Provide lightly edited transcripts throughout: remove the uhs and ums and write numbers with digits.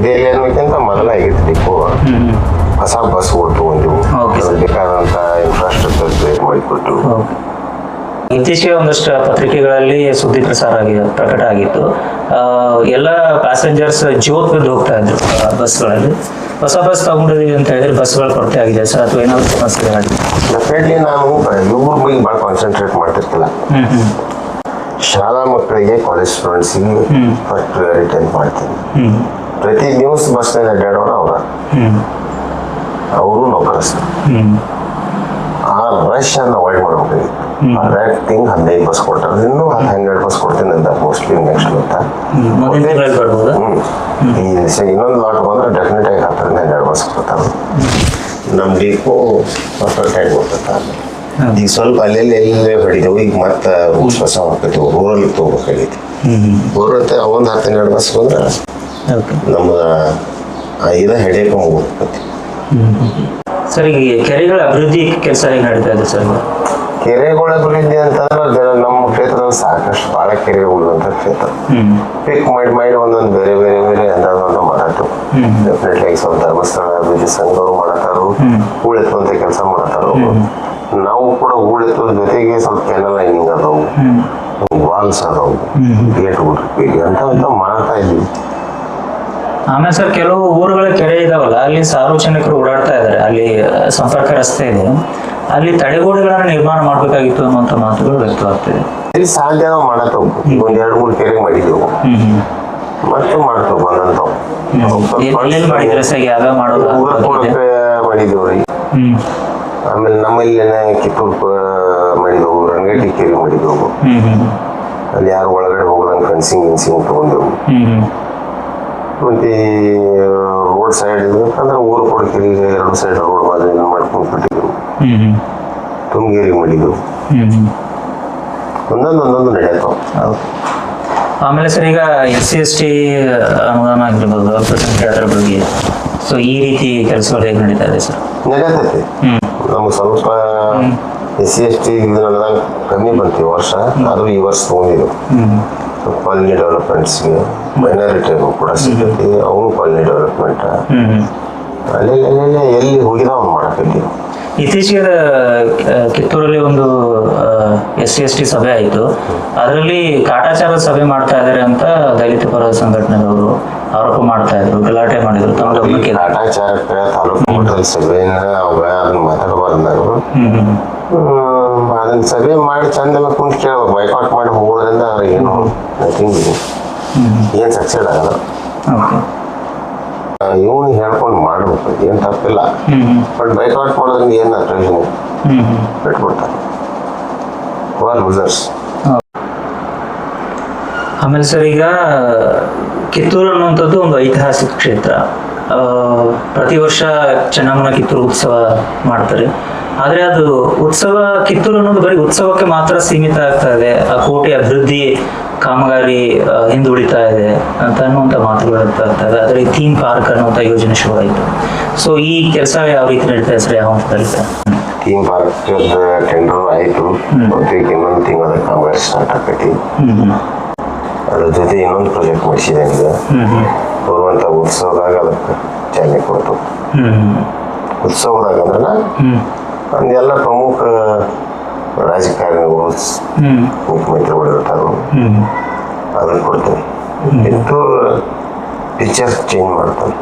ಹುದ್ದೆಯಲ್ಲಿ ಅನ್ನೋಕ್ಕಿಂತ ಮೊದಲ ಆಗಿತ್ತು ಡಿಪೋ ಹೊಸ ಬಸ್ಗಳು ತಗೊಂಡಿವು, ಬೇಕಾದಂಥ ಇನ್ಫ್ರಾಸ್ಟ್ರಕ್ಚರ್ ಕ್ರಿಯೇಟ್ ಮಾಡಿಕೊಟ್ಟು. ಇತ್ತೀಚೆಗೆ ಒಂದಷ್ಟು ಪತ್ರಿಕೆಗಳಲ್ಲಿ ಸುದ್ದಿ ಪ್ರಕಟ ಆಗಿತ್ತು. ಎಲ್ಲ ಪ್ಯಾಸೆಂಜರ್ಸ್ ಜೋತ್ ಬಿದ್ದು ಹೋಗ್ತಾ ಇದ್ರು ಬಸ್ಗಳಲ್ಲಿ. ಹೊಸ ಬಸ್ ತಗೊಂಡಿದೀವಿ ಅಂತ ಹೇಳಿದ್ರೆ ಬಸ್ಗಳು ಕೊರತೆ ಆಗಿದೆ ಸರ್, ಅಥವಾ ಏನಾದ್ರು ಸಮಸ್ಯೆ ಆಗಿದೆ? ಡೆಫಿನೆಟ್ಲಿ ನಾನು ಇವ್ರ ಬಗ್ಗೆ ಭಾಳ ಕಾನ್ಸಂಟ್ರೇಟ್ ಮಾಡ್ತಿರ್ತಿಲ್ಲ. ಶಾಲಾ ಮಕ್ಕಳಿಗೆ, ಕಾಲೇಜ್ ಸ್ಟೂಡೆಂಟ್ಸಿಗೆ ಫಸ್ಟ್ ಪ್ರಿಯಾರಿಟಿ ಮಾಡ್ತೀನಿ. ಪ್ರತಿ ನ್ಯೂಸ್ ಬಸ್ನಲ್ಲಿ ಅಡ್ಡಾಡೋರು ಅವರು ನೌಕರಸ್ಥರು. ಆ ರಶ್ ಅನ್ನು ಅವಾಯ್ಡ್ ಮಾಡ್ಬೇಕಾಗಿತ್ತು. ರ್ಯಾಕ್ ತಿಂಗ್ 15 ಬಸ್ ಕೊಡ್ತಾರೆ, ಇನ್ನೂ 12 ಬಸ್ ಕೊಡ್ತೀನಿ ಅಂತ ಮೋಸ್ಟ್ಲಿ ನೆಕ್ಸ್ಟ್ ಅಂತ. ಇನ್ನೊಂದು ಲಾಟ್ ಬಂದ್ರೆ ಡೆಫಿನೆಟ್ ಆಗಿ 10-12 ಬಸ್ ಕೊಡ್ತಾರೆ. ನಮ್ಮ ಡಿಪೋ ಪರ್ಫೆಕ್ಟಾಗಿ ಹೋಗ್ತಾರೆ. ಈಗ ಸ್ವಲ್ಪ ಅಲ್ಲೆಲ್ಲಿ ಎಲ್ಲೇ ಹೊಡಿದೆವು, ಈಗ ಮತ್ತೆ ರೂಲ್ಸ್ ಹೊಸ ಹಾಕೈತಿ, ರೂರಲ್ ತೊಗೋಬೇಕಾಗೈತಿ. ರೂರಲ್ ಒಂದು 10-12 ಬಸ್ ಬಂದ್ರೆ ನಮ್ದು ಇದು ಹೆಡೇಕ್ ಹೋಗ್ಬೇಕೈತಿ. ಸರ್, ಈಗ ಕೆರೆಗಳ ಅಭಿವೃದ್ಧಿ ಕೆಲಸ ಹೇಗೆ ನಡೀತಾ ಇದೆ ಸರ್? ಕೆರೆಗಳ ಅಭಿವೃದ್ಧಿ ಅಂತಂದ್ರೆ ನಮ್ಮ ಕ್ಷೇತ್ರದಲ್ಲಿ ಸಾಕಷ್ಟು ಭಾಳ ಕೆರೆಗಳು ಅಂತ ಕ್ಷೇತ್ರ ಪಿಕ್ ಮಾಡಿ ಒಂದೊಂದು ಬೇರೆ ಬೇರೆ ಬೇರೆ ಅಂದಾಜು ಮಾಡತ್ತು. ಡೆಫಿನೆಟ್ಲಿ ಸ್ವಲ್ಪ ಧರ್ಮಸ್ಥಳ ಅಭಿವೃದ್ಧಿ ಸಂಘರು ಮಾಡತ್ತಾರು, ಹೂಳೆತ್ತುವಂತ ಕೆಲಸ ಮಾಡತ್ತಾರು. ನಾವು ಕೂಡ ಹೂಳೆತ್ತುವ ಜೊತೆಗೆ ಸ್ವಲ್ಪ ಕೆನಲ್ ಲೈನಿಂಗ್ ಅದಾವು, ವಾಲ್ಸ್ ಅದಾವು, ಗೇಟ್ ಅಂತ ಮಾಡ್ತಾ ಇದ್ವಿ. ಆಮೇಲೆ ಸರ್, ಕೆಲವು ಊರುಗಳ ಕೆರೆ ಇದಾವಲ್ಲ, ಅಲ್ಲಿ ಸಾರ್ವಜನಿಕರು ಓಡಾಡ್ತಾ ಇದ್ದಾರೆ, ಅಲ್ಲಿ ಸಂಪರ್ಕ ರಸ್ತೆ ಇದೆ, ಅಲ್ಲಿ ತಡೆಗೋಡೆಗಳನ್ನ ನಿರ್ಮಾಣ ಮಾಡ್ಬೇಕಾಗಿತ್ತು ಅನ್ನುವಂಥ ಮಾತುಗಳು ವ್ಯಕ್ತವಾಗ್ತಿದೆ. ಇಲ್ಲಿ ಸಾಧ್ಯ ನಾವು ಮಾಡತ್ತವು. ಈಗ 2-3 ಕೆರೆ ಮಾಡಿದೆವು, ಮತ್ತು ಮಾಡ್ತೇವೆ ಬಂದಂತವು. ಮಾಡಿದ್ರೆ ಸರ್ ಯಾವ್ಯಾವ ಮಾಡೋದು ಮಾಡಿದೇವ್ರಿ. ಆಮೇಲೆ ನಮ್ಮಲ್ಲಿ ಕಿತ್ತೂರು ಮಾಡಿದೆವು, ರಂಗೇಟಿ ಕೆರೆ ಮಾಡಿದೆವು. ಅಲ್ಲಿ ಯಾರು ಒಳಗಡೆ ಹೋಗೋದಂಗೆ ಫೆನ್ಸಿಂಗ್ ತಗೊಂಡೆವು. ಮತ್ತೆ ರೋಡ್ ಸೈಡ್ ಅಂದ್ರೆ ಊರು ಕೊಡಕೆರೆ 2 ಸೈಡ್ ರೋಡ್ ಮಾಡ್ಕೊಂಡು ಬಿಟ್ಟಿದ್ರು. ತುಂಗೇರಿ ಮಾಡಿದ್ರು. ಒಂದೊಂದೊಂದೊಂದು ನಡೆಯತ್ತಾವ. ಆಮೇಲೆ ಸರ್, ಈಗ SC/ST ಅನುದಾನ ಆಗಿರ್ಬೋದು, ಅದರ ಬಗ್ಗೆ ಸೊ ಈ ರೀತಿ ಕೆಲಸಗಳು ಹೇಗೆ ನಡೀತಾ ಇದೆ ಸರ್? ನಡೆಯತೈತಿ. ನಮ್ಗೆ ಸ್ವಲ್ಪ SC/ST ಅನುದಾನ ಕಮ್ಮಿ ಬಂತು ಈ ವರ್ಷ, ಆದ್ರೂ ಈ ವರ್ಷ ತಗೊಂಡಿದ್ದು ಕಾಲನಿ ಡೆವಲಪ್ಮೆಂಟ್ಸ್ಗೆ ಮೈನಾರಿಟಿಗೂ ಕೂಡ ಸಿಗ್ತೈತಿ. ಅವನು ಕಾಲನಿ ಡೆವಲಪ್ಮೆಂಟ್ ಅಲ್ಲೆಲ್ಲೆಲ್ಲೆಲ್ಲ ಎಲ್ಲಿ ಹೋಗಿದ ಅವ್ನು ಮಾಡಕೈತಿ. ಇತ್ತೀಚೆಗೆ ಕಿತ್ತೂರಲ್ಲಿ ಒಂದು SC/ST ಸಭೆ ಆಯಿತು. ಅದರಲ್ಲಿ ಕಾಟಾಚಾರದ ಸಭೆ ಮಾಡ್ತಾ ಇದ್ದಾರೆ ಅಂತ ದಲಿತ ಪರ ಸಂಘಟನೆದವರು ಆರೋಪ ಮಾಡ್ತಾ ಇದ್ರು, ಗಲಾಟೆ ಮಾಡಿದ್ರು. ಕಾಟಾಚಾರಕ್ಕೆ ತಾಲೂಕು ಮಟ್ಟದಲ್ಲಿ ಸಭೆಯನ್ನ ಅದನ್ನ ಮಾತಾಡಬಾರ್ದು. ಅದನ್ನ ಸಭೆ ಮಾಡಿ ಚಂದ ಕುಂತ ಕೇಳ್ಬೇಕು. ಬೈಕಾಟ್ ಮಾಡಿ ಹೋಗೋದ್ರಿಂದ ಏನು ನಥಿಂಗ್ ಏನು ಸಕ್ಸೆಡ್ ಆಗಲ್ಲ. ಇವನು ಹೇಳ್ಕೊಂಡು ಮಾಡ್ಬೇಕು, ಏನು ತಪ್ಪಿಲ್ಲ. ಬಟ್ ಬೈಕಾಟ್ ಮಾಡೋದ್ರಿಂದ ಏನು ಪ್ರಯೋಜನ? ಬಿಟ್ಬಿಡ್ತಾರೆ ಲೂಸರ್ಸ್. ಆಮೇಲೆ ಸರ್, ಈಗ ಕಿತ್ತೂರು ಅನ್ನುವಂಥದ್ದು ಒಂದು ಐತಿಹಾಸಿಕ ಕ್ಷೇತ್ರ. ಪ್ರತಿ ವರ್ಷ ಚೆನ್ನಮ್ಮನ ಕಿತ್ತೂರು ಉತ್ಸವ ಮಾಡ್ತಾರೆ. ಆದರೆ ಅದು ಉತ್ಸವ, ಕಿತ್ತೂರು ಅನ್ನೋದು ಬರೀ ಉತ್ಸವಕ್ಕೆ ಮಾತ್ರ ಸೀಮಿತ ಆಗ್ತಾ ಇದೆ. ಆ ಕೋಟೆ ಅಭಿವೃದ್ಧಿ ಕಾಮಗಾರಿ ಹಿಂದುಳಿತಾ ಇದೆ ಅಂತ ಅನ್ನುವಂಥ ಮಾತುಗಳು ಆಗ್ತಾ ಇದೆ. ಆದರೆ ಥೀಮ್ ಪಾರ್ಕ್ ಅನ್ನುವಂಥ ಯೋಜನೆ ಶುರುವಾಯಿತು. ಸೊ ಈ ಕೆಲಸ ಯಾವ ರೀತಿ ನಡೀತಾ ಇದೆ ಸರ್? ಯಾವ ಹಂತದಲ್ಲಿ ಥೀಮ್ ಪಾರ್ಕ್ ಟೆಂಡರ್ ಆಯಿತು, ಇನ್ನೊಂದು ತಿಂಗಳ ಕಾಮಗಾರಿ ಸ್ಟಾರ್ಟ್ ಆಗ್ತೈತಿ. ಅದ್ರ ಜೊತೆ ಇನ್ನೊಂದು ಪ್ರಾಜೆಕ್ಟ್ ಮಾಡಿಸಿದಂಗೆ ಬರುವಂಥ ಉತ್ಸವದಾಗ ಅದಕ್ಕೆ ಚಾಲನೆ ಕೊಡ್ತು. ಉತ್ಸವದಾಗ ಅಂದ್ರೆ ಒಂದೆಲ್ಲ ಪ್ರಮುಖ ರಾಜಕಾರಣಿಗಳು, ಮುಖ್ಯಮಂತ್ರಿಗಳು ಇರ್ತಾರೋ ಅದನ್ನು ಕೊಡ್ತೀನಿ. ಕಿತ್ತೂರು ಪಿಕ್ಚರ್ ಚೇಂಜ್ ಮಾಡ್ತಾನೆ,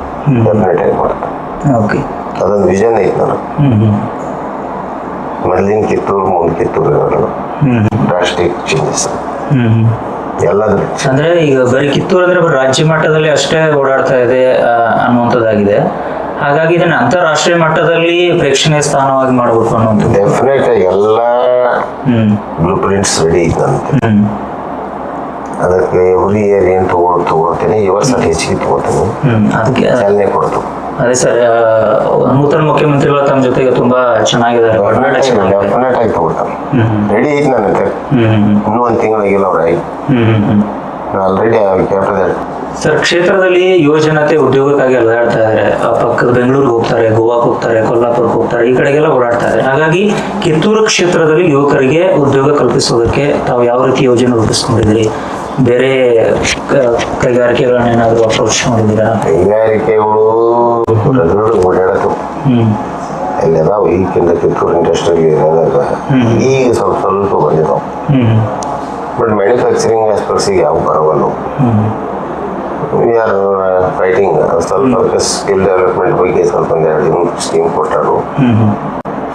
ಡೆಫಿನೆಟ್ ಆಗಿ ಮಾಡ್ತಾನೆ. ಅದೊಂದು ವಿಷನ್ ಐತೆ ನನಗೆ. ಮೊದಲಿನ ಕಿತ್ತೂರು ಮುಂದೆ ಕಿತ್ತೂರು ಇರೋಲ್ಲ, ಡ್ರಾಸ್ಟಿಕ್ ಚೇಂಜಸ್ ಎಲ್ಲಾದ್ರೂ. ಅಂದ್ರೆ ಈಗ ಬರೀ ಕಿತ್ತೂರು ಅಂದ್ರೆ ಬರೀ ರಾಜ್ಯ ಮಟ್ಟದಲ್ಲಿ ಅಷ್ಟೇ ಓಡಾಡ್ತಾ ಇದೆ ಅನ್ನುವಂಥದ್ದಾಗಿದೆ. ಹಾಗಾಗಿ ಇದನ್ನ ಅಂತಾರಾಷ್ಟ್ರೀಯ ಮಟ್ಟದಲ್ಲಿ ಪ್ರೇಕ್ಷಣೀಯ ಸ್ಥಾನವಾಗಿ ಮಾಡಬೇಕು ಅನ್ನೋದು ಡೆಫಿನೆಟ್ ಆಗಿ ಎಲ್ಲ ಬ್ಲೂ ಪ್ರಿಂಟ್ಸ್ ರೆಡಿ ಇದ್ದಂತೆ. ಅದಕ್ಕೆ ಎವ್ರಿ ಇಯರ್ ಏನು ತಗೊಳ್ತೇನೆ, ಈ ವರ್ಷ ಹೆಚ್ಚಿಗೆ ತಗೋತೀನಿ, ಅದಕ್ಕೆ ಚಾಲನೆ ಕೊಡ್ತು. ಅದೇ ಸರ್, ನೂತನ ಮುಖ್ಯಮಂತ್ರಿಗಳು ತಮ್ಮ ಜೊತೆಗೆ ತುಂಬಾ ಚೆನ್ನಾಗಿದ್ದಾರೆ. ಡೆಫಿನೆಟ್ ಆಗಿ ತಗೊಳ್ತಾರೆ, ರೆಡಿ ಐತಿ ನನ್ನಂತೆ. ಇನ್ನೂ 1 ತಿಂಗಳಾಗಿಲ್ಲ ಅವ್ರ ಆಗಿ ಆಲ್ರೆಡಿ ಸರ್, ಕ್ಷೇತ್ರದಲ್ಲಿ ಯುವ ಜನತೆ ಉದ್ಯೋಗಕ್ಕಾಗಿ ಅಲೆದಾಡ್ತಾ ಇದ್ದಾರೆ. ಪಕ್ಕದ ಬೆಂಗಳೂರಿಗೆ ಹೋಗ್ತಾರೆ, ಗೋವಾಕ್ಕೆ ಹೋಗ್ತಾರೆ, ಕೊಲ್ಲಾಪುರಕ್ಕೆ ಹೋಗ್ತಾರೆ, ಈ ಕಡೆಗೆಲ್ಲ ಓಡಾಡ್ತಾ ಇದ್ದಾರೆ. ಹಾಗಾಗಿ ಕಿತ್ತೂರು ಕ್ಷೇತ್ರದಲ್ಲಿ ಯುವಕರಿಗೆ ಉದ್ಯೋಗ ಕಲ್ಪಿಸೋದಕ್ಕೆ ತಾವು ಯಾವ ರೀತಿ ಯೋಜನೆ ರೂಪಿಸ್ಕೊಂಡಿದ್ರಿ? ಬೇರೆ ಕೈಗಾರಿಕೆಗಳನ್ನ ಏನಾದರೂ ಅಪ್ರೋಚ್ ಮಾಡಿದ್ದೀರಾ? ಕೈಗಾರಿಕೆಗಳು ಓಡಾಡತ್ತು ಅಲ್ಲಿ ಅದಾವ ಈಗಿಂದ ಕಿತ್ತೂರು ಇಂಡಸ್ಟ್ರಿಯಲ್ ಏರಿಯಾದಾಗ ಈಗ ಸ್ವಲ್ಪ ಸ್ವಲ್ಪ ಬಂದಿದ್ದಾವೆ. ಬಟ್ ಮ್ಯಾನುಫ್ಯಾಕ್ಚರಿಂಗ್ ಆಸ್ಪೆಕ್ಟ್ಸಿಗೆ ಯಾವ ಬರವಲ್ಲ. ವಿ ಆರ್ ಫೈಟಿಂಗ್ ಸ್ವಲ್ಪ ಸ್ಕಿಲ್ ಡೆವಲಪ್ಮೆಂಟ್ ಬಗ್ಗೆ ಸ್ವಲ್ಪ ಒಂದೆರಡು ಸ್ಕೀಮ್ ಕೊಟ್ಟರು.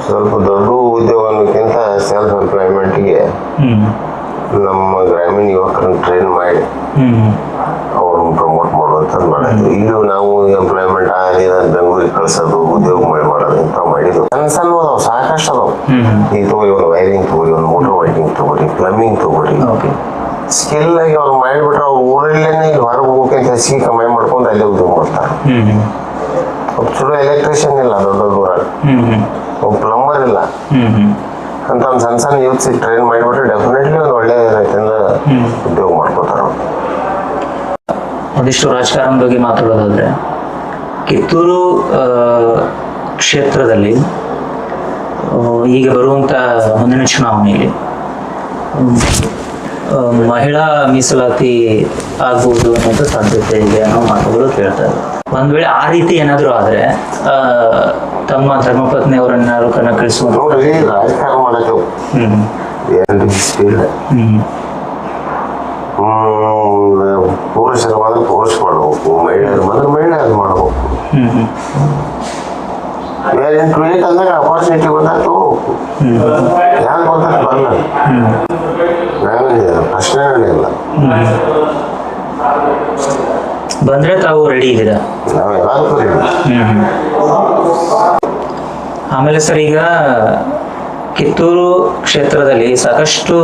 ಸ್ವಲ್ಪ ದೊಡ್ಡ ಉದ್ಯೋಗ ಅನ್ನೋಕ್ಕಿಂತ ಸೆಲ್ಫ್ ಎಂಪ್ಲಾಯ್ಮೆಂಟ್ಗೆ ನಮ್ಮ ಗ್ರಾಮೀಣ ಯುವಕರನ್ನ ಟ್ರೈನ್ ಮಾಡಿ ಅವ್ರನ್ನ ಪ್ರಮೋಟ್ ಮಾಡುವಂಥದ್ದು ಮಾಡೋದು. ಈಗ ನಾವು ಎಂಪ್ಲಾಯ್ಮೆಂಟ್ ಆಗಲಿ ಬೆಂಗಳೂರಿಗೆ ಕಳ್ಸೋದು, ಉದ್ಯೋಗ ಮಾಡೋದು ಇಂಥ ಮಾಡಿದ್ವು. ಸಣ್ಣ ಸಣ್ಣ ಅದಾವ, ಸಾಕಷ್ಟು ಅದಾವ. ಈಗ ತಗೋರಿ, ಒಂದು ವೈರಿಂಗ್ ತಗೋರಿ, ಒಂದು ಮೋಟರ್ ವೈರಿಂಗ್ ತಗೋರಿ, ಪ್ಲಂಬಿಂಗ್ ತಗೋರಿ. ಸ್ಕಿಲ್ ಆಗಿ ಅವ್ರು ಮಾಡಿಬಿಟ್ರೆ ಅವ್ರ ಊರಲ್ಲೇನೆ ಇಲ್ಲಿ ಹೊರಗೆ ಹೋಗೋಕ್ಕಿಂತ ಹೆಚ್ಚಿಗೆ ಕಮಾಯಿ ಮಾಡ್ಕೊಂಡು ಅಲ್ಲೇ ಉದ್ಯೋಗ ಮಾಡ್ತಾರೆ. ಚಲೋ ಎಲೆಕ್ಟ್ರಿಷಿಯನ್ ಇಲ್ಲ ದೊಡ್ಡ ಊರಾಗ, ಒಬ್ಬ ಪ್ಲಂಬರ್ ಇಲ್ಲ ಅಂತ ಒಂದು ಸಣ್ಣ ಸಣ್ಣ ಯೂತ್ಸ್ ಟ್ರೈನ್ ಮಾಡಿಬಿಟ್ರೆ ಡೆಫಿನೆಟ್ಲಿ ಒಂದು ಒಳ್ಳೆ ರೀತಿಯಿಂದ ಉದ್ಯೋಗ ಮಾಡ್ಕೋತಾರೆ. ಒಂದಿಷ್ಟು ರಾಜಕಾರಣದ ಬಗ್ಗೆ ಮಾತಾಡೋದಾದ್ರೆ, ಕಿತ್ತೂರು ಕ್ಷೇತ್ರದಲ್ಲಿ ಈಗ ಬರುವಂತ ಮುಂದಿನ ಚುನಾವಣೆಯಲ್ಲಿ ಮಹಿಳಾ ಮೀಸಲಾತಿ ಆಗ್ಬಹುದು ಅನ್ನೋ ಸಾಧ್ಯತೆ ಇದೆ ಅನ್ನೋ ಮಾತುಗಳು ಕೇಳ್ತಾರೆ. ಒಂದ್ ವೇಳೆ ಆ ರೀತಿ ಏನಾದ್ರು ಆದ್ರೆ ತಮ್ಮ ಧರ್ಮಪತ್ನಿ ಅವರನ್ನಾರು ಕಣಕ್ಕಿಳಿಸುವ ನೋಡ್ರಿ, ರಾಜಕಾರಣ ಮಾಡತ್ತೇವು ಪುರುಷರು ಮಾತ್ರ ಪುರುಷ ಮಾಡ್ಬೇಕು, ಮಹಿಳೆಯರು ಮಾತ್ರ ಮಹಿಳೆಯರು ಮಾಡ್ಬೇಕು. ಕ್ರಿಯೇಟ್ ಅಂದಾಗ ಅಪಾರ್ಚುನಿಟಿ ಬಂದಾಗ ತಗೋಬೇಕು. ಯಾರು ಬಂದಾಗ ಬರಲ್ಲ, ಪ್ರಶ್ನೆ ಇಲ್ಲ. ಬಂದ್ರೆ ತಾವು ರೆಡಿ ಇದ್ದೀರಾ? ನಾವು ಎಲ್ಲದಕ್ಕೂ ರೆಡಿ. ಆಮೇಲೆ ಸರ್, ಈಗ ಕಿತ್ತೂರು ಕ್ಷೇತ್ರದಲ್ಲಿ ಸಾಕಷ್ಟು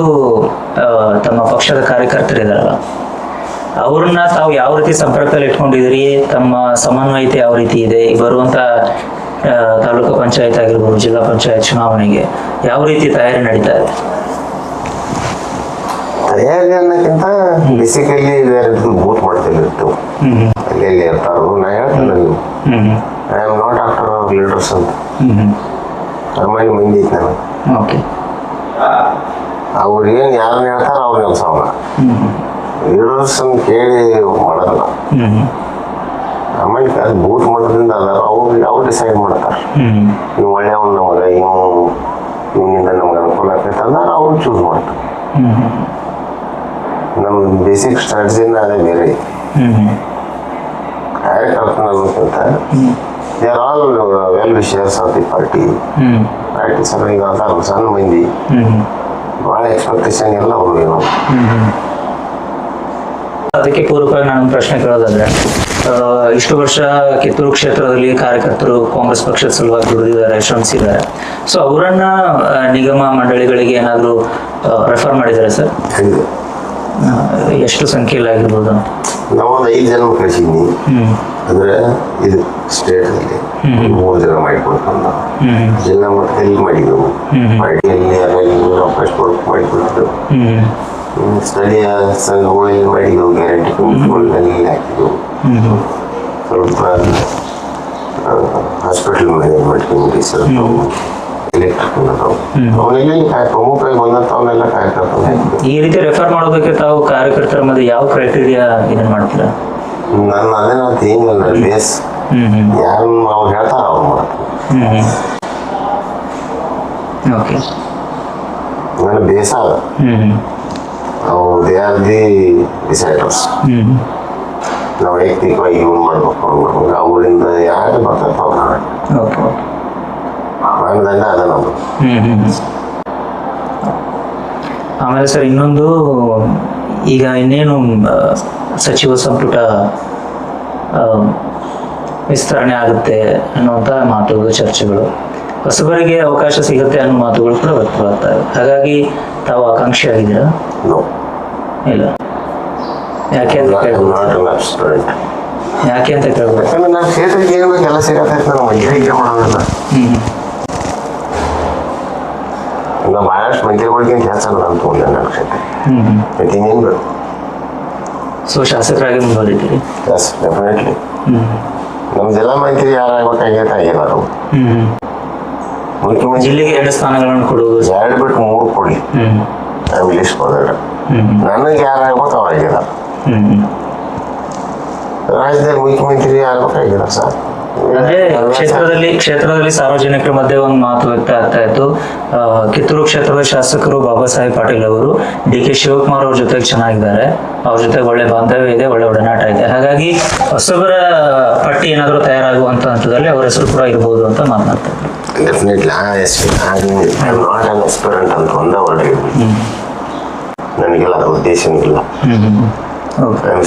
ತಮ್ಮ ಪಕ್ಷದ ಕಾರ್ಯಕರ್ತರಿದಾರಲ್ಲ, ಅವ್ರನ್ನ ತಾವು ಯಾವ ರೀತಿ ಸಂಪರ್ಕದಲ್ಲಿ ಇಟ್ಕೊಂಡಿದ್ರಿ? ತಮ್ಮ ಸಮನ್ವಯತೆ ಯಾವ ರೀತಿ ಇದೆ? ಬರುವಂತ ತಾಲೂಕು ಪಂಚಾಯತ್ ಆಗಿರ್ಬೋದು, ಜಿಲ್ಲಾ ಪಂಚಾಯತ್ ಚುನಾವಣೆಗೆ ಯಾವ ರೀತಿ ತಯಾರಿ ನಡೀತಾ ಇದೆ? ತಯಾರಿ ಅನ್ನೋಕ್ಕಿಂತ ಬೇಸಿಕಲಿ ಬೂತ್ ಮಾಡ್ತೇವೆ ಇರ್ತೀವಿ, ಅಲ್ಲಿ ಇರ್ತಾರೋ. ನಾ ಹೇಳ್ತೇನೆ, I am not after our leaders ಅಂತ ನಮ್ಮಲ್ಲಿ ಮಂದಿ ಐತೆ ನಾನು. ಓಕೆ, ಅವ್ರು ಏನು ಯಾರನ್ನ ಹೇಳ್ತಾರ ಅವ್ರ ಕೆಲಸ ಅಲ್ಲ. ಲೀಡರ್ಸ್ ಅಂತ ಕೇಳಿ ಮಾಡೋದಲ್ಲ. ಆಮೇಲೆ ಅದು ಬೂತ್ ಮಾಡೋದ್ರಿಂದ ಅದಾರ ಅವ್ರು ಡಿಸೈಡ್ ಮಾಡ್ತಾರೆ. ನೀವು ಒಳ್ಳೆಯವನು ನಮಗೆ, ಇವನಿಂದ ನಮ್ಗೆ ಅನುಕೂಲ ಆಗ್ತೈತೆ ಅಂದ್ರೆ ಅವ್ರು ಚೂಸ್ ಮಾಡ್ತಾರೆ. ನಮ್ಮ ಬೇಸಿಕ್ ಸ್ಟ್ರಾಟಜಿನ ಅದೇ ಬೇರೆ. ಕಾರ್ಯಕರ್ತನ ಅನ್ನೋಕ್ಕಿಂತ they are all well wishers of the party. Sir ಈಗ ಅದಾರ ಸಣ್ಣ ಮಂದಿ, ಭಾಳ ಎಕ್ಸ್ಪೆಕ್ಟೇಷನ್ ಎಲ್ಲ ಅವರು ಏನು. ಅದಕ್ಕೆ ಪೂರ್ವಕವಾಗಿ ನಾನು ಪ್ರಶ್ನೆ ಕೇಳೋದಾದ್ರೆ, ಇಷ್ಟು ವರ್ಷ ಕಿತ್ತೂರು ಕ್ಷೇತ್ರದಲ್ಲಿ ಕಾರ್ಯಕರ್ತರು ಕಾಂಗ್ರೆಸ್ ಪಕ್ಷದ ಸಲುವಾಗಿ ದುಡಿದಿದ್ದಾರೆ, ಶ್ರಮಿಸಿದ್ದಾರೆ. ಸೊ ಅವರನ್ನ ನಿಗಮ ಮಂಡಳಿಗಳಿಗೆ ಏನಾದರೂ ರೆಫರ್ ಮಾಡಿದ್ದಾರೆ ಸರ್? ಎಷ್ಟು ಸಂಖ್ಯೆಯಲ್ಲಿ ಆಗಿರ್ಬೋದು? ನಾವೊಂದು 5 ಜನ ಕಳಿಸಿದ್ನಿ. ಅಂದ್ರೆ ಇದು ಸ್ಟೇಟ್ನಲ್ಲಿ 3 ಜನ ಮಾಡಿಕೊಡ್ಕೊಂಡು ಜಿಲ್ಲಾ ಮಟ್ಟದಲ್ಲಿ ಮಾಡಿದೆವು. ಪಾರ್ಟಿಯಲ್ಲಿ ಫಸ್ಟ್ ವರ್ಕ್ ಮಾಡಿಕೊಡ್ತೇವೆ. ಸ್ಥಳೀಯ ಸಂಘಗಳಲ್ಲಿ ಮಾಡಿದೆವು, ಗ್ಯಾರಂಟಿ ಕಮಿಟಿಗಳಲ್ಲಿ ಹಾಕಿದೆವು. ಸ್ವಲ್ಪ ಹಾಸ್ಪಿಟಲ್ ಮ್ಯಾನೇಜ್ಮೆಂಟ್ ಕಮಿಟೀಸ್ ಎಲೆಕ್ಟ್ರಿಕಲ್ ಅವನ್ನೆಲ್ಲ ಪ್ರಮುಖವಾಗಿ ಬಂದಂಥವನ್ನೆಲ್ಲ ಕಾರ್ಯಕರ್ತರು. ಈ ರೀತಿ ರೆಫರ್ ಮಾಡೋದಕ್ಕೆ ತಾವು ಕಾರ್ಯಕರ್ತರ ಮಧ್ಯೆ ಯಾವ ಕ್ರೈಟೀರಿಯಾ ಇದನ್ನು ಮಾಡ್ತೀರಾ? ನನ್ನ ಅದೇನಂತ ಏನಿಲ್ಲ, ಬೇಸ್ ಯಾರು ಅವ್ರು ಹೇಳ್ತಾರ ಅವ್ರು ಮಾಡ್ತಾರೆ. ಓಕೆ, ನನ್ನ ಬೇಸ ಅದ. ಅವು ದೇ ಆರ್ ದಿ ಡಿಸೈಡರ್ಸ್. ನಾವು ವೈಯಕ್ತಿಕವಾಗಿ ಇವ್ನು ಮಾಡ್ಬೇಕು, ಅವ್ನು ಮಾಡ್ಬೇಕು. ಅವರಿಂದ ಯಾರು ಬರ್ತಾರೆ ಅವ್ರು ದಂಡ ಅದ ನಮ್ದು. ಆಮೇಲೆ ಸರ್, ಇನ್ನೊಂದು, ಈಗ ಇನ್ನೇನು ಸಚಿವ ಸಂಪುಟ ವಿಸ್ತರಣೆ ಆಗುತ್ತೆ ಅನ್ನುವಂಥ ಮಾತುಗಳು, ಚರ್ಚೆಗಳು, ಹೊಸಬರಿಗೆ ಅವಕಾಶ ಸಿಗುತ್ತೆ ಅನ್ನೋ ಮಾತುಗಳು ಕೂಡ ವ್ಯಕ್ತವಾಗ್ತವೆ. ಹಾಗಾಗಿ ತಾವು ಆಕಾಂಕ್ಷಿ ಆಗಿದ್ದೀರಾ? ಇಲ್ಲ. ಯಾಕೆ ಅಂತ ಕೇಳ್ಬೋದು? ಯಾಕೆ ಅಂತ ಕೇಳ್ಬೋದು? ಯಾಕಂದ್ರೆ ನಾನು ಕ್ಷೇತ್ರಕ್ಕೆ ಏನು ಕೆಲಸ ಸಿಗತ್ತೈತೆ, ನಾನು ಮಂದಿಗೆ ಮಾಡೋದಲ್ಲ. ನಾವು ಭಾಳಷ್ಟು ಮಂದಿಗಳಿಗಿಂತ ಹೆಚ್ಚಲ್ಲ ಅಂತ ತೊಗೊಂಡೆ ನನ್ನ ಕ್ಷೇತ್ರ. ಮತ್ತೆ ಇನ್ನೇನು ಬೇಕು? ಸೊ ಶಾಸಕರಾಗಿ ಮುಂದುವರಿತೀರಿ? S, definitely. ನಮ್ಮ ಜಿಲ್ಲಾ ಮಂತ್ರಿ ಯಾರಾಗಬೇಕಾಗೈತೆ ಆಗಿಲ್ಲ. ಮುಖ್ಯಮಂತ್ರಿ ಜಿಲ್ಲೆಗೆ 2 ಸ್ಥಾನಗಳನ್ನು ಕೊಡುವುದು, 2 ಬಿಟ್ಟು 3 ಕೊಡಲಿ. I will list for that. ನನಗೆ ಯಾರಾಗ್ಬೇಕು ಅವ್ರಾಗಿದ್ದಾರೆ. ರಾಜ್ಯದಲ್ಲಿ ಮುಖ್ಯಮಂತ್ರಿ ಆಗ್ಬೇಕಾಗಿದ್ದಾರೆ ಸರ್. ಅಂದ್ರೆ ಕ್ಷೇತ್ರದಲ್ಲಿ ಸಾರ್ವಜನಿಕರ ಮಧ್ಯೆ ಒಂದು ಮಾತು ವ್ಯಕ್ತ ಆಗ್ತಾ ಇತ್ತು. ಕಿತ್ತೂರು ಕ್ಷೇತ್ರದ ಶಾಸಕರು ಬಾಬಾ ಸಾಹೇಬ್ ಪಾಟೀಲ್ ಅವರು ಡಿ.ಕೆ. ಶಿವಕುಮಾರ್ ಅವ್ರ ಜೊತೆಗೆ ಚೆನ್ನಾಗಿದ್ದಾರೆ, ಅವ್ರ ಜೊತೆಗೆ ಒಳ್ಳೆ ಬಾಂಧವ್ಯ ಇದೆ, ಒಳ್ಳೆ ಒಡನಾಟ ಇದೆ. ಹಾಗಾಗಿ ಹೊಸಬರ ಪಟ್ಟಿ ಏನಾದರೂ ತಯಾರಾಗುವಂತ ಹಂತದಲ್ಲಿ ಅವರ ಹೆಸರು ಕೂಡ ಇರಬಹುದು ಅಂತ ಮಾತನಾಡ್ತಾರೆ. ಡೆಫಿನೆಟ್ಲಿ ನಾಟ್ ಆನ್ ಎಕ್ಸ್ಪೆರೆಂಟ್ ಅಂತ ಒಂದೇ ಹೊರಗೆ ನನಗೆಲ್ಲ ಅದು ಉದ್ದೇಶನೂ ಇಲ್ಲ. I am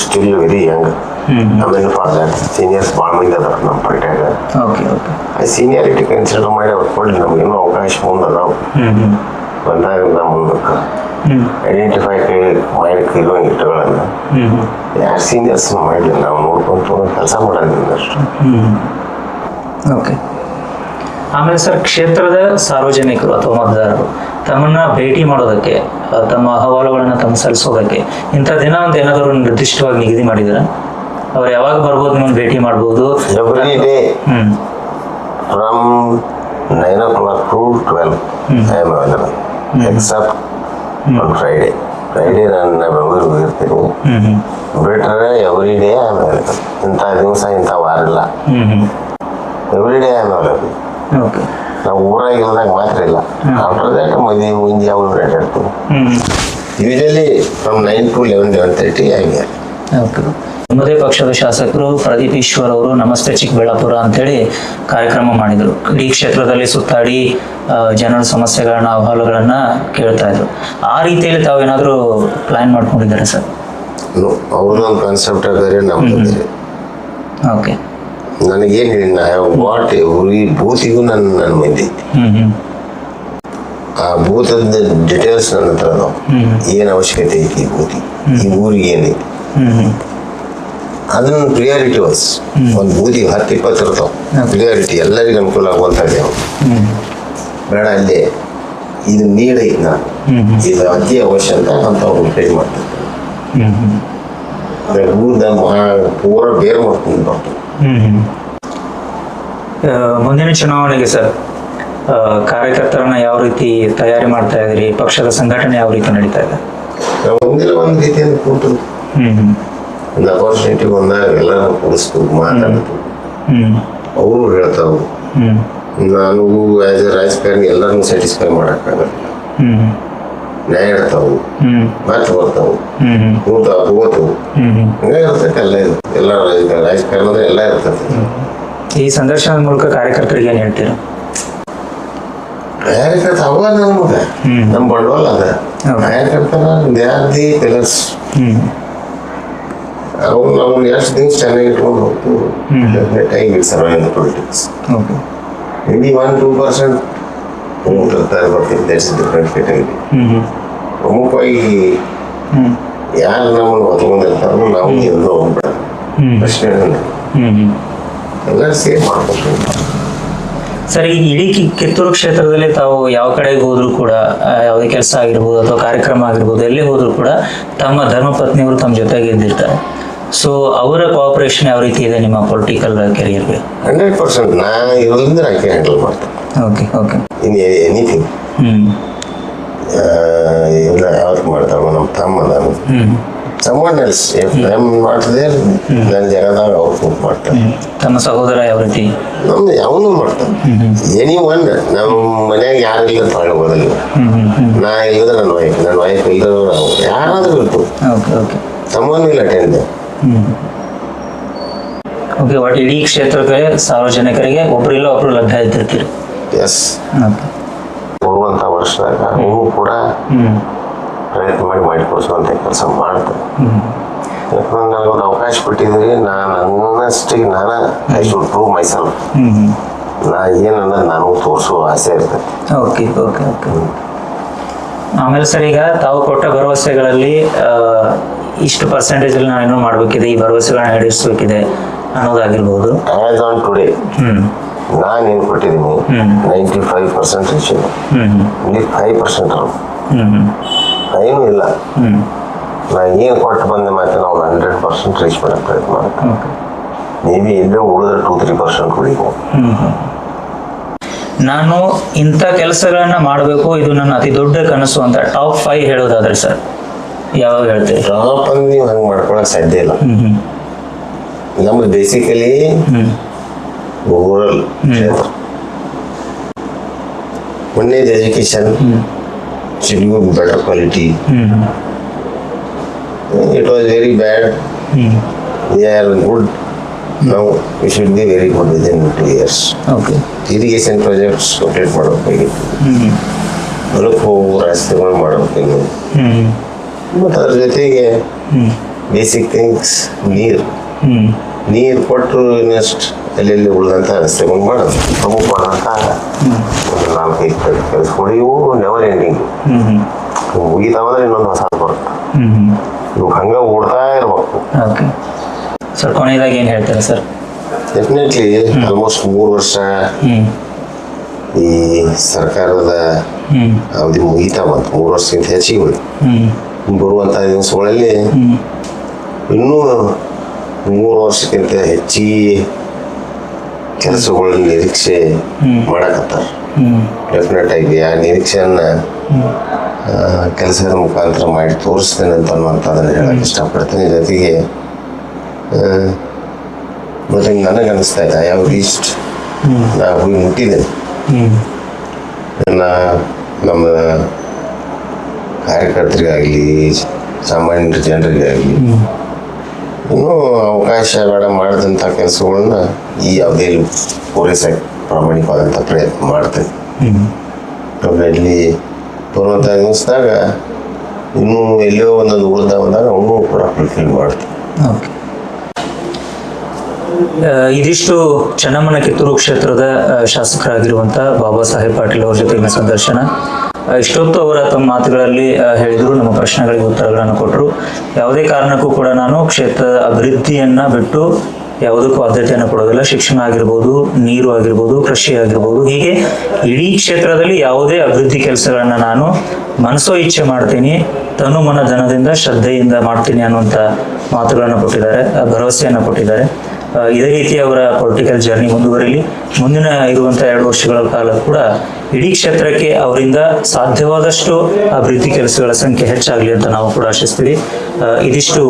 still very Young. ಆಮೇಲೆ ಫಾರ್ ದಟ್ ಸೀನಿಯರ್ಸ್ ಭಾಳ ಮಂದಿ ಅದಾರ ನಮ್ಮ ಪಾರ್ಟಿಯಾಗ. ಆ ಸೀನಿಯಾರಿಟಿ ಕನ್ಸಿಡರ್ ಮಾಡಿ ಅವ್ರು ಕೊಡಲಿ, ನಮ್ಗೇನೋ ಅವಕಾಶ ಮುಂದೆ ಅದಾವು. ಬಂದಾಗ ನಮ್ಮ ಮುಂದಕ್ಕೆ ಐಡೆಂಟಿಫೈ ಮಾಡಿ ಕೈಲುವಂಗೆ ಇಟ್ಟುಗಳನ್ನ ಯಾರು ಸೀನಿಯರ್ಸ್ ಮಾಡಲಿ, ನಾವು ನೋಡ್ಕೊಂತ ಕೆಲಸ ಮಾಡೋದ್ರಿಂದ ಅಷ್ಟು. ಓಕೆ. ಆಮೇಲೆ ಸರ್, ಕ್ಷೇತ್ರದ ಸಾರ್ವಜನಿಕರು ಅಥವಾ ಮತದಾರರು ತಮ್ಮನ್ನ ಭೇಟಿ ಮಾಡೋದಕ್ಕೆ, ತಮ್ಮ ಅಹವಾಲುಗಳನ್ನ ತಮ್ಮ ಸಲ್ಲಿಸೋದಕ್ಕೆ ಇಂಥ ದಿನ ಅಂತ ಏನಾದರೂ ನಿರ್ದಿಷ್ಟವಾಗಿ ನಿಗದಿ ಮಾಡಿದಾರೆ? ಅವ್ರು ಯಾವಾಗ ಬರ್ಬೋದು, ನಿಮ್ಮನ್ನು ಭೇಟಿ ಮಾಡ್ಬೋದು? Every day from 9 o'clock to 12 I am available except on Friday. ನಾನು ಬೆಂಗಳೂರಿಗೆ ಹೋಗಿರ್ತೀನಿ. ಬಿಟ್ರೆ every day I am available. ಇಂಥ ದಿವಸ ಇಂಥ ವಾರ ಇಲ್ಲ, every day I am available. ನಾವು ಊರಾಗ ಇಲ್ದಾಗ ಮಾತ್ರ ಇಲ್ಲ. ಆಫ್ಟರ್ ದ್ಯಾಟ್ ಮದುವೆ ಮುಂಜಿ ಅವ್ರು ಅಡ್ಡಾಡ್ತೀವಿ. Usually from 9 to 11:30 I am here. ನಿಮ್ಮದೇ ಪಕ್ಷದ ಶಾಸಕರು ಪ್ರದೀಪ್ ಈಶ್ವರ್ ಅವರು ನಮಸ್ತೆ ಚಿಕ್ಕಬಳ್ಳಾಪುರ ಅಂತೇಳಿ ಕಾರ್ಯಕ್ರಮ ಮಾಡಿದರು. ಇಡೀ ಕ್ಷೇತ್ರದಲ್ಲಿ ಸುತ್ತಾಡಿ ಜನರ ಸಮಸ್ಯೆಗಳನ್ನ, ಅಹವಾಲುಗಳನ್ನ ಕೇಳ್ತಾ ಇದ್ರು. ಆ ರೀತಿಯಲ್ಲಿ ತಾವೇನಾದರೂ ಪ್ಲಾನ್ ಮಾಡ್ಕೊಂಡಿದ್ದಾರೆ ಸರ್? ಅವ್ರದ್ದೊಂದು ಕಾನ್ಸೆಪ್ಟ್ ಬೇರೆ, ನಮ್ದು ಬೇರೆ. ಓಕೆ. ನನಗೇನು ಹೇಳಿ, ವಾಟ್ ಈ ಬೂತಿಗೂ ನನ್ನ ಮಂದಿ ಐತಿ. ಆ ಬೂತದ ಡಿಟೇಲ್ಸ್ ನನ್ನ ಹತ್ರ ಅದಾವ. ಏನು ಅವಶ್ಯಕತೆ ಐತಿ ಈ ಬೂತಿ, ಈ ಊರಿಗೆ ಏನೈತಿ, ಅದನ್ನ ಪ್ರಿಯಾರಿಟಿ ವೈಸ್ ಒಂದು ಬೂದಿಗೆ 10-20 ಇರ್ತಾವ. ಪ್ರಿಯಾರಿಟಿ ಎಲ್ಲರಿಗೂ ಅನುಕೂಲ ಆಗುವಂಥದ್ದೇ ಅವು. ಬೇಡ ಅಲ್ಲಿ ಇದು ನೀಡ್ ಐತಿ, ನಾನು ಇದು ಅತಿ ಅವಶ್ಯ ಅಂತ ಅವ್ರು ಟ್ರೈ ಮಾಡ್ತಾರೆ. ಊರ್ದ ಪೂರ ಬೇರೆ ಮಾಡ್ಕೊಂಡು ಬರ್ತಾರೆ. ಮುಂದಿನ ಚುನಾವಣೆಗೆ ಸರ್ ಕಾರ್ಯಕರ್ತರನ್ನ ಯಾವ ರೀತಿ ತಯಾರಿ ಮಾಡ್ತಾ ಇದ್ರಿ? ಪಕ್ಷದ ಸಂಘಟನೆ ಯಾವ ರೀತಿ ನಡೀತಾ ಇದೆ? ಮುಂದಿನ ಒಂದು ರೀತಿಯಿಂದ ಕೂತು ಒಂದು ಅಪರ್ಚುನಿಟಿ ಬಂದಾಗ ಎಲ್ಲರೂ ಕೂಡಿಸ್ತು, ಮಾತಾಡ್ತು. ಅವರು ಹೇಳ್ತಾವು, ನಾನು ಆಸ್ ಎ ರಾಜಕಾರಣಿ ಎಲ್ಲರನ್ನೂ ಸ್ಯಾಟಿಸ್ಫೈ ಮಾಡೋಕ್ಕಾಗಲ್ಲ. ನ್ಯಾಯ ಹೇಳ್ತಾವು, ಮಾತು ಬರ್ತಾವು, ಊಟ ಹೋಗ್ತಾವು, ಹಂಗೆ ಇರ್ತೈತೆ. ಎಲ್ಲ ಇದು ಎಲ್ಲ ರಾಜಕಾರಣ ಅಂದ್ರೆ ಎಲ್ಲ ಇರ್ತೈತೆ. ಈ ಸಂದರ್ಶನದ ಮೂಲಕ ಕಾರ್ಯಕರ್ತರಿಗೆ ಏನು ಹೇಳ್ತೀರಾ? ಕಾರ್ಯಕರ್ತ ಅವ ನಮ್ಗೆ ನಮ್ಮ ಬಂಡವಾಳ ಅದ. ಕಾರ್ಯಕರ್ತರ ದೇ ಆರ್ ದಿ ಪಿಲ್ಲರ್ಸ್. ಅವ್ರು ಎಷ್ಟು ದಿವಸ ಚೆನ್ನಾಗಿ ಇಟ್ಕೊಂಡು ಹೋಗ್ತು, definite survive in the politics. Maybe 1-2% ಹೋಗ್ತಿರ್ತಾರೆ, ಬರ್ತೀನಿ. That's different category. ಪ್ರಮುಖವಾಗಿ ಯಾರು ನಮ್ಮನ್ನು ಹೊತ್ಕೊಂಡಿರ್ತಾರೋ ನಾವು ಎಲ್ಲೋ ಹೋಗ್ಬಿಡೋದು, ಪ್ರಶ್ನೆ ಎಲ್ಲ ಸೇವ್ ಮಾಡ್ಕೊಂಡು. ಸರ್, ಈಗ ಇಡೀ ಕಿತ್ತೂರು ಕ್ಷೇತ್ರದಲ್ಲಿ ತಾವು ಯಾವ ಕಡೆಗೆ ಹೋದ್ರು ಕೂಡ, ಯಾವುದೇ ಕೆಲಸ ಆಗಿರ್ಬೋದು ಅಥವಾ ಕಾರ್ಯಕ್ರಮ ಆಗಿರ್ಬೋದು, ಎಲ್ಲೇ ಹೋದ್ರು ಕೂಡ ತಮ್ಮ ಧರ್ಮಪತ್ನಿಯವರು ತಮ್ಮ ಜೊತೆಗೆ ಇದ್ದಿರ್ತಾರೆ. ಸೊ ಅವರ ಕೋಆಪರೇಷನ್ ಯಾವ ರೀತಿ ಇದೆ ನಿಮ್ಮ ಪೊಲಿಟಿಕಲ್ ಕೆರಿಯರ್ಗೆ? 100% ನಾ ಇರೋದ್ರಿಂದ ಆಕೆ ಹ್ಯಾಂಡಲ್ ಮಾಡ್ತೇನೆ. ಓಕೆ. ಇನ್ ಎನಿಥಿಂಗ್ ಎಲ್ಲ ಯಾವತ್ತು ಮಾಡ್ತಾವ. ನಮ್ಮ ತಮ್ಮ ನಾನು someone else, if I'm not there, ನನ್ನ ಜಾಗದಾಗ ಅವ್ರು ಕೂತ್ ಮಾಡ್ತಾರೆ. ತಮ್ಮ ಸಹೋದರ ಯಾವ ರೀತಿ? ನಮ್ದು ಅವನು ಮಾಡ್ತಾನೆ. ಎನಿ ಒನ್ ನಮ್ಮ ಮನ್ಯಾಗ ಯಾರು ಇಲ್ಲ ತಗೊಳ್ಳೋದಿಲ್ಲ. ನಾ ಇಲ್ಲದ್ರೆ ನನ್ನ ವೈಫ್ ಇಲ್ಲದ್ರೆ ಯಾರಾದ್ರೂ ಇರ್ತು. someone will attend there. Okay. ಒಟ್ಟು ಇಡೀ ಕ್ಷೇತ್ರಕ್ಕೆ ಸಾರ್ವಜನಿಕರಿಗೆ ಒಬ್ರಿಲ್ಲ ಒಬ್ರು ಲಭ್ಯ ಇದ್ದಿರ್ತೀರಿ? ಎಸ್. ಬರುವಂಥ ವರ್ಷದಾಗ ಅವನು ಕೂಡ ಪ್ರಯತ್ನ ಮಾಡಿ ಕೊಡಿಸುವಂಥ ಕೆಲಸ ಮಾಡ್ತಾರೆ. ಯಾಕಂದ್ರೆ ನನಗೊಂದು ಅವಕಾಶ ಕೊಟ್ಟಿದ್ದೀರಿ, ನನ್ನಷ್ಟಿಗೆ ನಾನು ಐ ಶುಡ್ ಪ್ರೂವ್ ಮೈಸೆಲ್ಫ್. ನಾ ಏನನ್ನೋದು ನಾನು ತೋರಿಸುವ ಆಸೆ ಇರ್ತದೆ. ಓಕೆ. ಆಮೇಲೆ ಸರ್, ಈಗ ತಾವು ಕೊಟ್ಟ ಭರವಸೆಗಳಲ್ಲಿ ಇಷ್ಟು ಪರ್ಸೆಂಟೇಜಲ್ಲಿ ನಾನು ಏನೋ ಮಾಡಬೇಕಿದೆ, ಈ ಭರವಸೆಗಳನ್ನ ಈಡೇರಿಸಬೇಕಿದೆ ಅನ್ನೋದಾಗಿರ್ಬೋದು. ಆ್ಯಸ್ ಆನ್ ಟುಡೇ ನಾನೇನು ಕೊಟ್ಟಿದ್ದೀನಿ 95% ರೀಚ್ ಇದೆ. ಇಲ್ಲಿ 5% ಅಲ್ಲ, ಏನೂ ಇಲ್ಲ. ನಾ ಏನು ಕೊಟ್ಟು ಬಂದೆ ಮಾತ್ರ ನಾವು 100% ರೀಚ್ ಮಾಡೋಕ್ಕೆ ಪ್ರಯತ್ನ ಮಾಡ್ತೀವಿ. ಮೇ ಬಿ ಎಲ್ಲೇ ಉಳಿದ್ರೆ 2-3% ಉಳಿಬೋದು. ನಾನು ಇಂಥ ಕೆಲಸಗಳನ್ನ ಮಾಡಬೇಕು, ಇದು ನನ್ನ ಅತಿ ದೊಡ್ಡ ಕನಸು ಅಂತ ಟಾಪ್ 5 ಹೇಳೋದಾದ್ರೆ ಸರ್ ಯಾವಾಗ ಹೇಳ್ತೀರಿ? ಟಾಪ್ ಅಂದ್ರೆ ನೀವು ಹಂಗೆ ಮಾಡ್ಕೊಳಕ್ ಸಾಧ್ಯ ಇಲ್ಲ. ನಮ್ದು ಬೇಸಿಕಲಿ ರೂರಲ್ ಕ್ಷೇತ್ರ. ಒಂದೇದು education should give better quality. It was very bad. We are good. Now we should be very good within 2 years. Okay. Irrigation projects complete ಮಾಡಬೇಕಾಗಿತ್ತು. ಹೊಲಕ್ಕೆ ಹೋಗೋ ರಸ್ತೆಗಳು ಮಾಡಬೇಕು. ಮತ್ತು ಅದ್ರ ಜೊತೆಗೆ ಬೇಸಿಕ್ ಥಿಂಗ್ಸ್ ನೀರು ಕೊಟ್ಟರು ಇನ್ನಷ್ಟು ಎಲ್ಲೆಲ್ಲಿ ಉಳಿದಂಥ ರಸ್ತೆಗಳು ಮಾಡೋದು. ಪ್ರಮುಖ ಮಾಡೋಂಥ ಒಂದು 4-5 ಕೆಲಸಗಳು ಇವು ನೆವರ್ ಎಂಡಿಂಗ್. ಮುಗಿತಾವಂದ್ರೆ ಇನ್ನೊಂದು ಹೊಸ ಬರುತ್ತೆ. ಇವು ಹಂಗೆ ಓಡ್ತಾ ಇರ್ಬೇಕು. ಓಕೆ ಸರ್, ಕೊನೆಯದಾಗಿ ಏನು ಹೇಳ್ತಾರೆ ಸರ್? ಡೆಫಿನೆಟ್ಲಿ ಆಲ್ಮೋಸ್ಟ್ 3 ವರ್ಷ ಈ ಸರ್ಕಾರದ ಅವಧಿ ಮುಗಿತಾ ಬಂತು. 3 ವರ್ಷಕ್ಕಿಂತ ಹೆಚ್ಚಿಗೆ ಬರುವಂಥ ದಿವಸಗಳಲ್ಲಿ ಇನ್ನೂ 3 ವರ್ಷಕ್ಕಿಂತ ಹೆಚ್ಚಿಗೆ ಕೆಲಸಗಳ ನಿರೀಕ್ಷೆ ಮಾಡಕತ್ತಾರೆ. ಡೆಫಿನೆಟ್ ಆಗಿ ಆ ನಿರೀಕ್ಷೆಯನ್ನ ಕೆಲಸದ ಮುಖಾಂತರ ಮಾಡಿ ತೋರಿಸ್ತೇನೆ ಅಂತ ಅನ್ನುವಂಥದ್ದನ್ನು ಹೇಳಕ್ಕೆ ಇಷ್ಟಪಡ್ತೀನಿ. ಜೊತೆಗೆ ಮತ್ತೆ ನನಗೆ ಅನಿಸ್ತಾ ಇದೆ ಯಾವ ರೀಸ್ಟ್ ನಾ ಹೋಗಿ ಮುಟ್ಟಿದ್ದೇನೆ. ನಮ್ಮ ಕಾರ್ಯಕರ್ತರಿಗಾಗಲಿ ಸಾಮಾನ್ಯ ಜನರಿಗಾಗಲಿ ಇನ್ನೂ ಅವಕಾಶಗಳ ಮಾಡಿದಂಥ ಕೆಲಸಗಳನ್ನ ಈ ಅವಧಿಯಲ್ಲಿ ಪೂರೈಸಕ್ಕೆ ಪ್ರಾಮಾಣಿಕವಾದಂಥ ಪ್ರಯತ್ನ ಮಾಡ್ತೇನೆ. ಇಲ್ಲಿ ಬರುವಂಥ ನ್ಯೂಸ್ದಾಗ ಇನ್ನೂ ಎಲ್ಲೋ ಒಂದೊಂದು ಉಳಿದಾವಂದಾಗ ಅವನು ಕೂಡ ಫುಲ್ಫಿಲ್ ಮಾಡ್ತೀನಿ. ಓಕೆ. ಇದಿಷ್ಟು ಚೆನ್ನಮ್ಮನ ಕಿತ್ತೂರು ಕ್ಷೇತ್ರದ ಶಾಸಕರಾಗಿರುವಂಥ ಬಾಬಾ ಸಾಹೇಬ್ ಪಾಟೀಲ್ ಅವ್ರ ಜೊತೆಗಿನ ಸಂದರ್ಶನ. ಇಷ್ಟೊತ್ತು ಅವರ ತಮ್ಮ ಮಾತುಗಳಲ್ಲಿ ಹೇಳಿದರು, ನಮ್ಮ ಪ್ರಶ್ನೆಗಳಿಗೆ ಉತ್ತರಗಳನ್ನು ಕೊಟ್ಟರು. ಯಾವುದೇ ಕಾರಣಕ್ಕೂ ಕೂಡ ನಾನು ಕ್ಷೇತ್ರದ ಅಭಿವೃದ್ಧಿಯನ್ನು ಬಿಟ್ಟು ಯಾವುದಕ್ಕೂ ಆದ್ಯತೆಯನ್ನು ಕೊಡೋದಿಲ್ಲ. ಶಿಕ್ಷಣ ಆಗಿರ್ಬೋದು, ನೀರು ಆಗಿರ್ಬೋದು, ಕೃಷಿ ಆಗಿರ್ಬೋದು, ಹೀಗೆ ಇಡೀ ಕ್ಷೇತ್ರದಲ್ಲಿ ಯಾವುದೇ ಅಭಿವೃದ್ಧಿ ಕೆಲಸಗಳನ್ನು ನಾನು ಮನಸೋ ಇಚ್ಛೆ ಮಾಡ್ತೀನಿ, ತನು ಮನ ಧನದಿಂದ ಶ್ರದ್ಧೆಯಿಂದ ಮಾಡ್ತೀನಿ ಅನ್ನುವಂಥ ಮಾತುಗಳನ್ನು ಕೊಟ್ಟಿದ್ದಾರೆ, ಭರವಸೆಯನ್ನು ಕೊಟ್ಟಿದ್ದಾರೆ. ಇದೇ ರೀತಿ ಅವರ ಪೊಲಿಟಿಕಲ್ ಜರ್ನಿ ಮುಂದುವರಿಲಿ. ಮುಂದಿನ ಇರುವಂಥ 2 ವರ್ಷಗಳ ಕಾಲ ಕೂಡ ಇಡೀ ಕ್ಷೇತ್ರಕ್ಕೆ ಅವರಿಂದ ಸಾಧ್ಯವಾದಷ್ಟು ಅಭಿವೃದ್ಧಿ ಕೆಲಸಗಳ ಸಂಖ್ಯೆ ಹೆಚ್ಚಾಗಲಿ ಅಂತ ನಾವು ಕೂಡ ಆಶಿಸ್ತೀವಿ. ಇದಿಷ್ಟು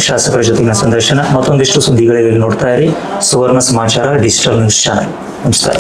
ಶಾಸಕರ ಜೊತೆಗಿನ ಸಂದರ್ಶನ. ಮತ್ತೊಂದಿಷ್ಟು ಸುದ್ದಿಗಳಿಗೆ ನೋಡ್ತಾ ಇರಿ ಸುವರ್ಣ ಸಮಾಚಾರ ಡಿಜಿಟಲ್ ನ್ಯೂಸ್ ಚಾನಲ್. ನಮಸ್ಕಾರ.